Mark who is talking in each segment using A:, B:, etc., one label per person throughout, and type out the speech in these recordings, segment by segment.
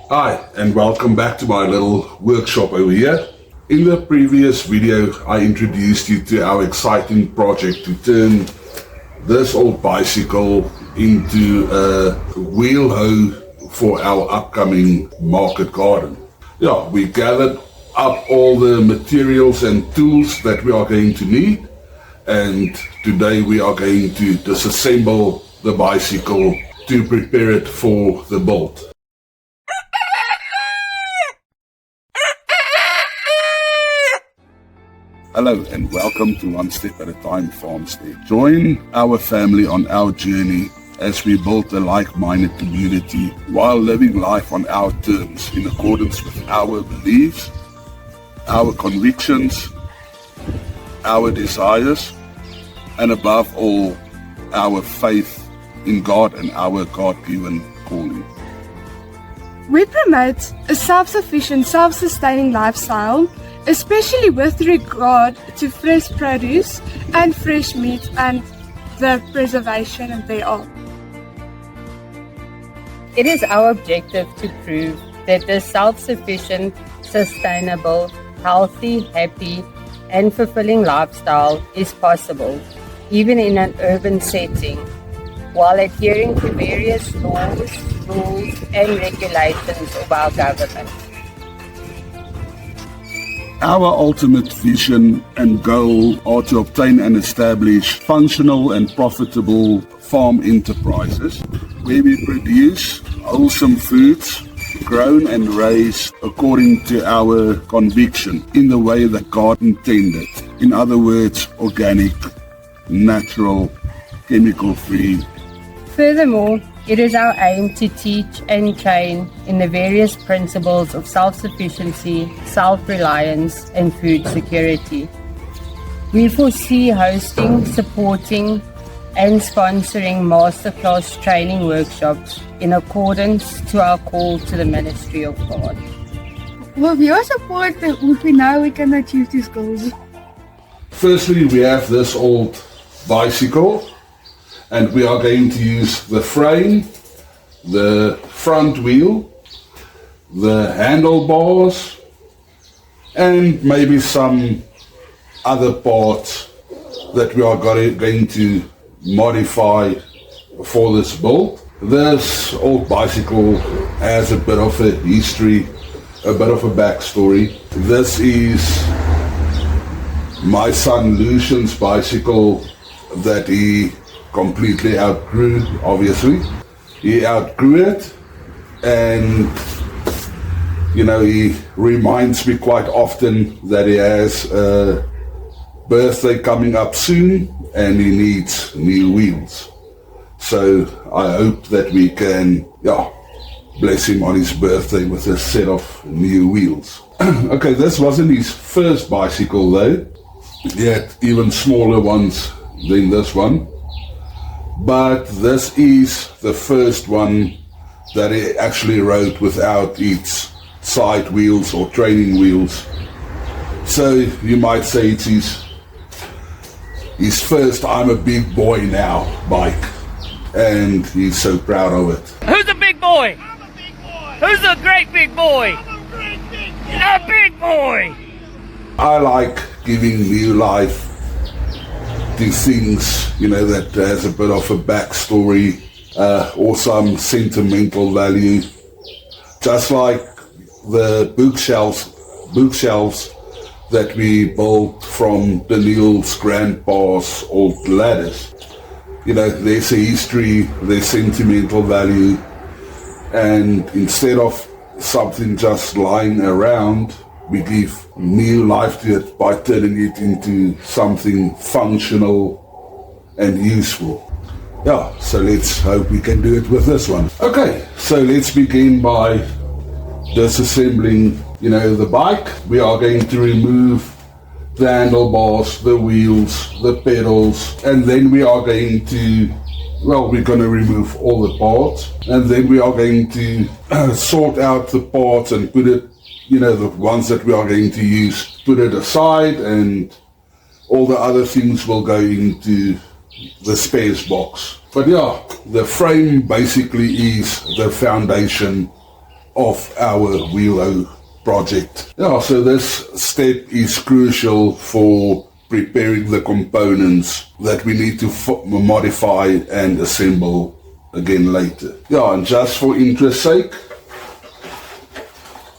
A: Hi, and welcome back to my little workshop over here. In the previous video, I introduced you to our exciting project to turn this old bicycle into a wheel hoe for our upcoming market garden. Yeah, we gathered up all the materials and tools that we are going to need, and today we are going to disassemble the bicycle to prepare it for the build. Hello and welcome to One Step at a Time Farmstead. Join our family on our journey as we build a like-minded community while living life on our terms in accordance with our beliefs, our convictions, our desires, and above all, our faith in God and our God-given calling.
B: We promote a self-sufficient, self-sustaining lifestyle, especially with regard to fresh produce and fresh meat and the preservation thereof.
C: It is our objective to prove that the self-sufficient, sustainable, healthy, happy, and fulfilling lifestyle is possible, even in an urban setting, while adhering to various laws, rules, and regulations of our government.
A: Our ultimate vision and goal are to obtain and establish functional and profitable farm enterprises where we produce wholesome foods grown and raised according to our conviction in the way that God intended. In other words, organic, natural, chemical-free.
C: Furthermore, it is our aim to teach and train in the various principles of self-sufficiency, self-reliance, and food security. We foresee hosting, supporting, and sponsoring masterclass training workshops in accordance to our call to the ministry of God.
B: With your support, we know we can achieve these goals.
A: Firstly, we have this old bicycle, and we are going to use the frame, the front wheel, the handlebars, and maybe some other parts that we are going to modify for this build. This old bicycle has a bit of a history, a bit of a backstory. This is my son Lucian's bicycle that he completely outgrew, obviously. He outgrew it, and he reminds me quite often that he has a birthday coming up soon and he needs new wheels. So I hope that we can bless him on his birthday with a set of new wheels. Okay, this wasn't his first bicycle though. He had even smaller ones than this one. But this is the first one that he actually rode without its side wheels or training wheels. So you might say it's his first I'm a big boy now bike, and he's so proud of it.
D: Who's a big boy?
E: I'm a big boy.
D: Who's a great big boy?
E: I'm a great big boy.
D: A big boy!
A: I like giving new life to things, that has a bit of a backstory or some sentimental value. Just like the bookshelves that we built from Daniel's grandpa's old ladders. There's a history, there's sentimental value, and instead of something just lying around, we give new life to it by turning it into something functional and useful. So let's hope we can do it with this one. Okay, so let's begin by disassembling, the bike. We are going to remove the handlebars, the wheels, the pedals, and then we are going to, we're going to remove all the parts, and then we are going to sort out the parts and put it, the ones that we are going to use, put it aside, and all the other things will go into the spares box. But the frame basically is the foundation of our Wheel Hoe project. Yeah, so this step is crucial for preparing the components that we need to modify and assemble again later. Yeah, and just for interest's sake,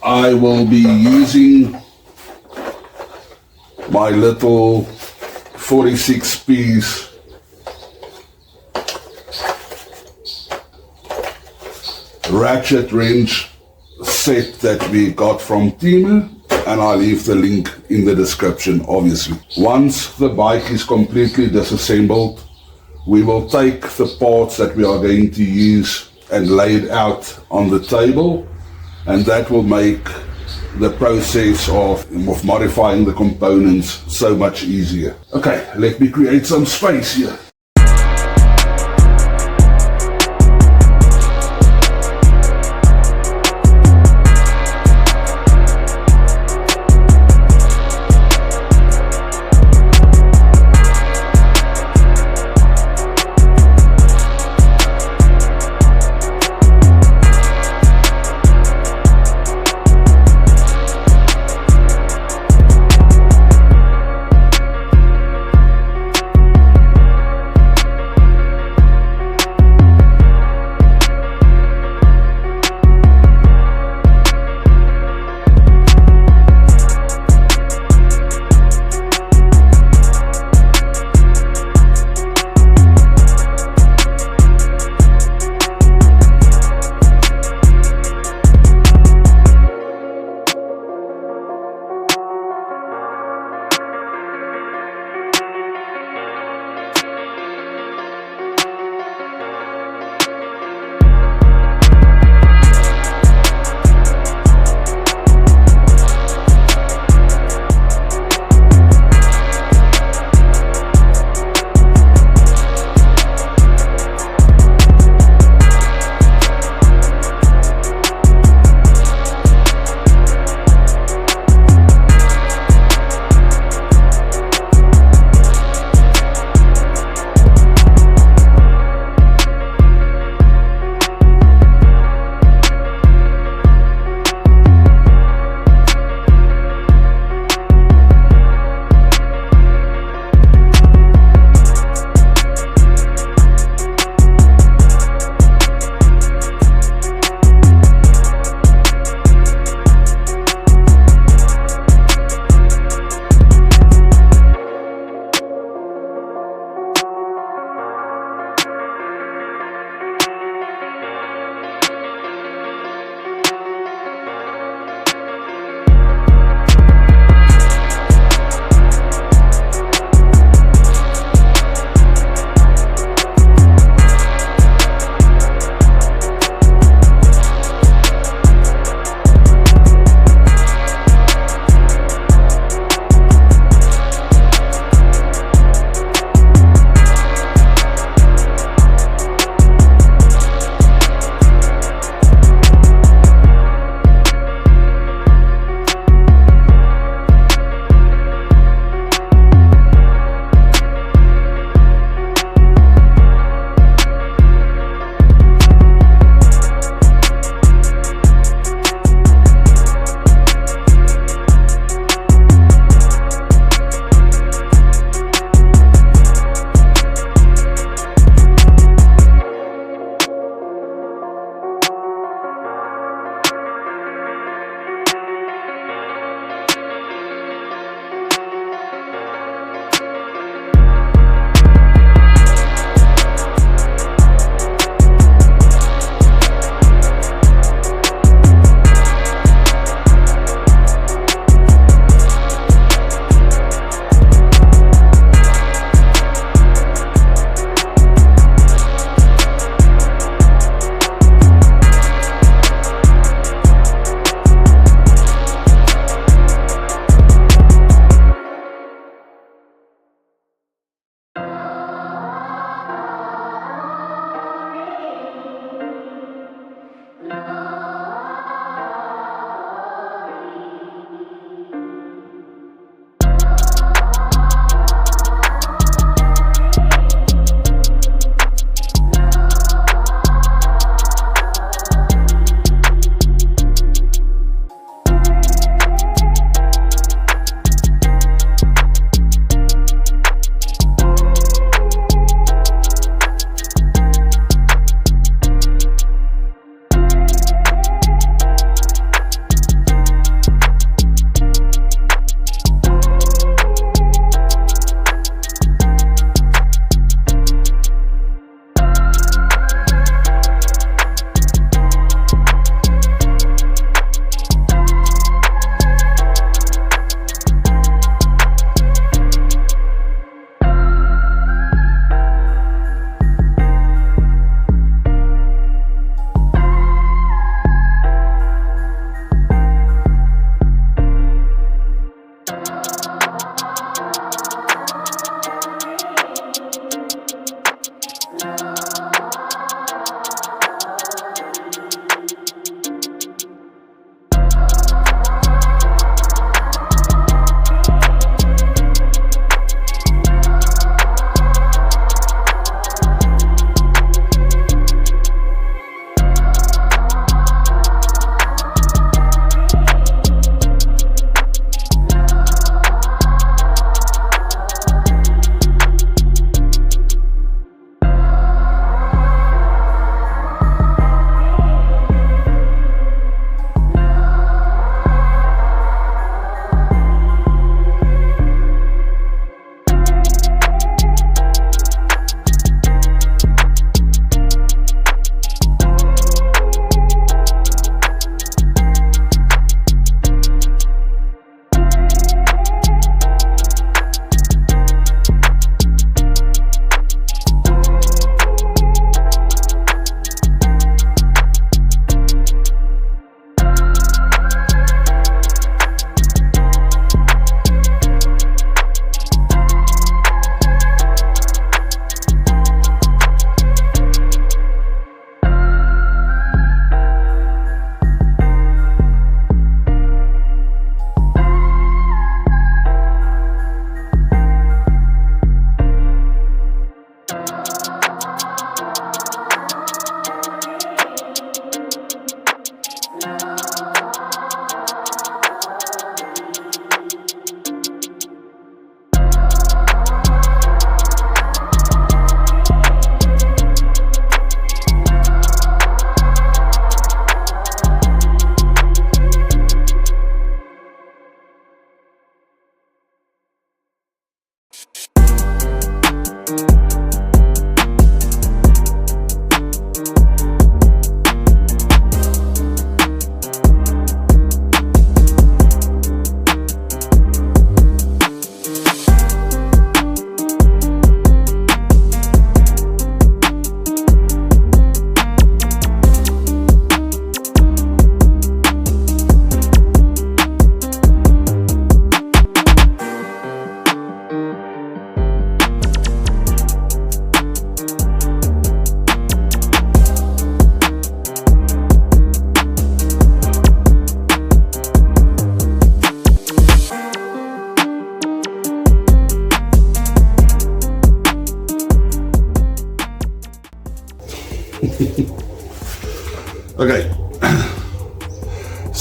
A: I will be using my little 46-piece ratchet wrench set that we got from Temu, and I'll leave the link in the description, obviously. Once the bike is completely disassembled, we will take the parts that we are going to use and lay it out on the table, and that will make the process of modifying the components so much easier. Okay, let me create some space here.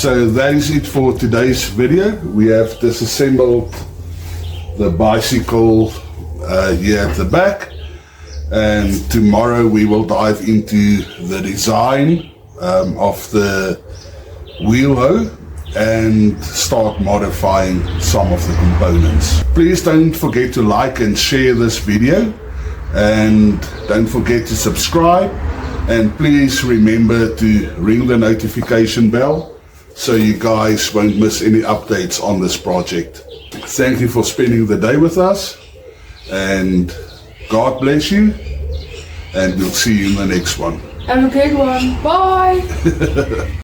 A: So that is it for today's video. We have disassembled the bicycle here at the back, and tomorrow we will dive into the design of the wheel hoe and start modifying some of the components. Please don't forget to like and share this video, and don't forget to subscribe, and please remember to ring the notification bell so you guys won't miss any updates on this project. Thank you for spending the day with us, and God bless you, and we'll see you in the next one.
B: Have a good one. Bye.